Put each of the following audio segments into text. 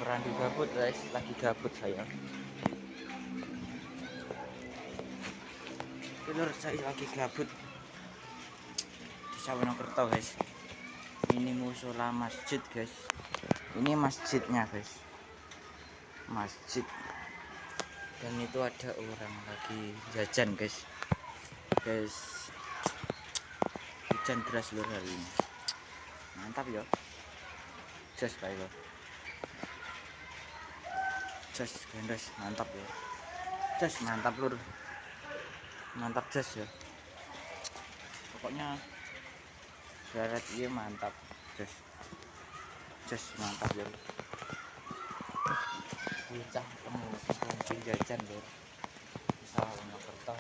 Randy gabut guys, lagi gabut saya. Lur, saya lagi gabut di Sawonokerto guys. Ini musola masjid guys. Ini masjidnya guys, masjid. Dan itu ada orang lagi jajan guys. Hujan deras lur hari ini. Mantap ya. Jos bae lur. Jos gendos mantap ya. Jos mantap lur. Mantap jos ya. Pokoknya darat ini mantap. Jos mantap ya. Bocah temu mungkin jajan lur. Sawonokerto.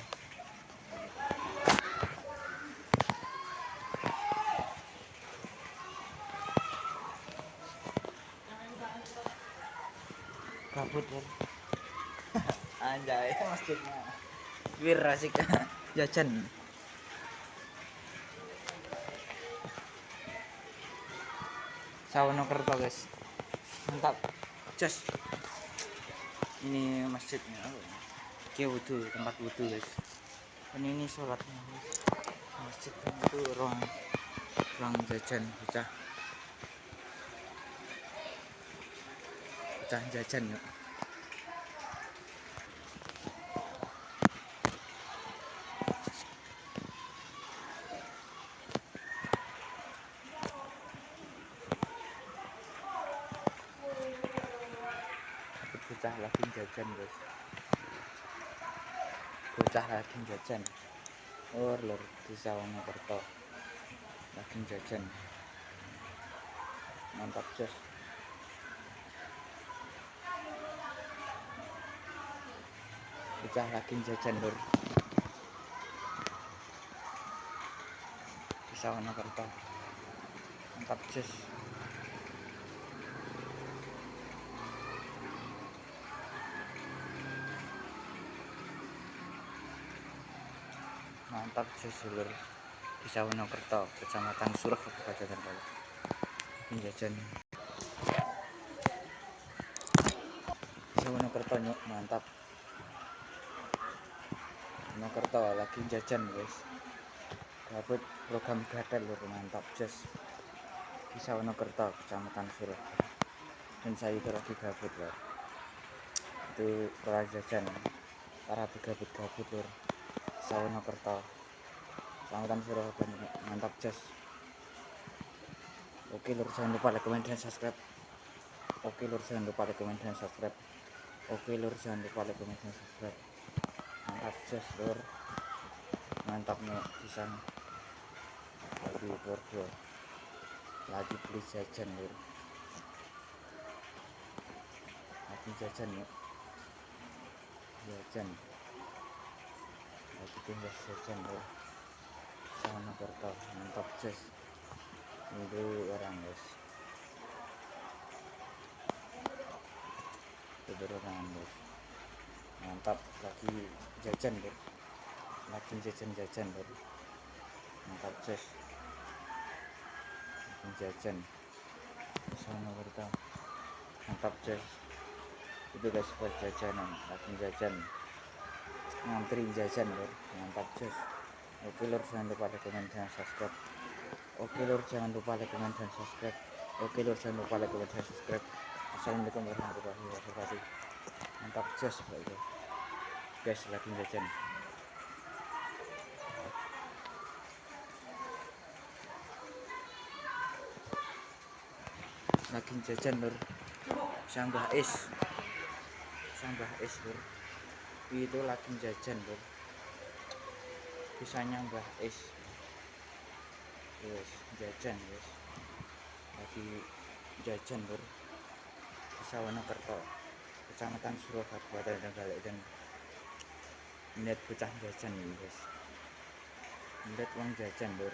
Kabut lur. Anjay masjidnya. Wir asik jajan. Sawonokerto guys. Mantap. Jos. Ini masjidnya. Oke, wudu, tempat wudu guys. Dan ini sholatnya guys. Masjid itu ruang jajan bocah jajan yuk. Bocah lagi jajan guys. Bocah lagi jajan. Lur di Sawonokerto lagi jajan. Mantap jos. Bocah lagi jajan lur di Sawonokerto. Mantap jos. Mantap jos lur di Sawonokerto, Kecamatan Suruh, Kabupaten Bali. Ini jajan Sawonokerto nyuk, mantap. Sawonokerto lagi jajan guys. Dapat program gatel lur, mantap jos di Sawonokerto, Kecamatan Suruh. Dan saya itu lagi gabut lur. Itu para jajan, para begabut-gabut lur. Sawonokerto, Kecamatan Suruh, mantap jos. Oke lur, jangan lupa like, comment, dan subscribe. Oke lur, jangan lupa like, comment, dan subscribe. Oke lur, jangan lupa like, comment, dan subscribe. Mantap jos lur. Mantap nih pisang. Lagi bordo. Lagi beli jajan lur. Lagi jajan yuk. Jajan. Lagi tinggal jajan lur. Sawonokerto, mantap jos. Ini orang guys. Orang guys. Mantap lagi jajan lur. Lagi jajan lur. Mantap jos. Lagi jajan. Sawonokerto. Mantap jos. Itu guys buat jajanan, lagi jajan. Ngantri jajan lur. Mantap jos. Oke lur, jangan lupa like, comment, dan subscribe. Oke lur, jangan lupa like, comment, dan subscribe. Oke lur, jangan lupa like, comment, dan subscribe. Assalamualaikum warahmatullahi wabarakatuh. Mantap jos guys, lagi jajan. Lagi jajan lur. Sambah es lur. Itu lagi jajan lur. Bisa nyambah es. Yes, jajan guys. Lagi jajan lur. Sawonokerto, Kecamatan Suruh, Kabupaten Bali. Dan melihat bocah jajan nih guys. Melihat uang jajan lur.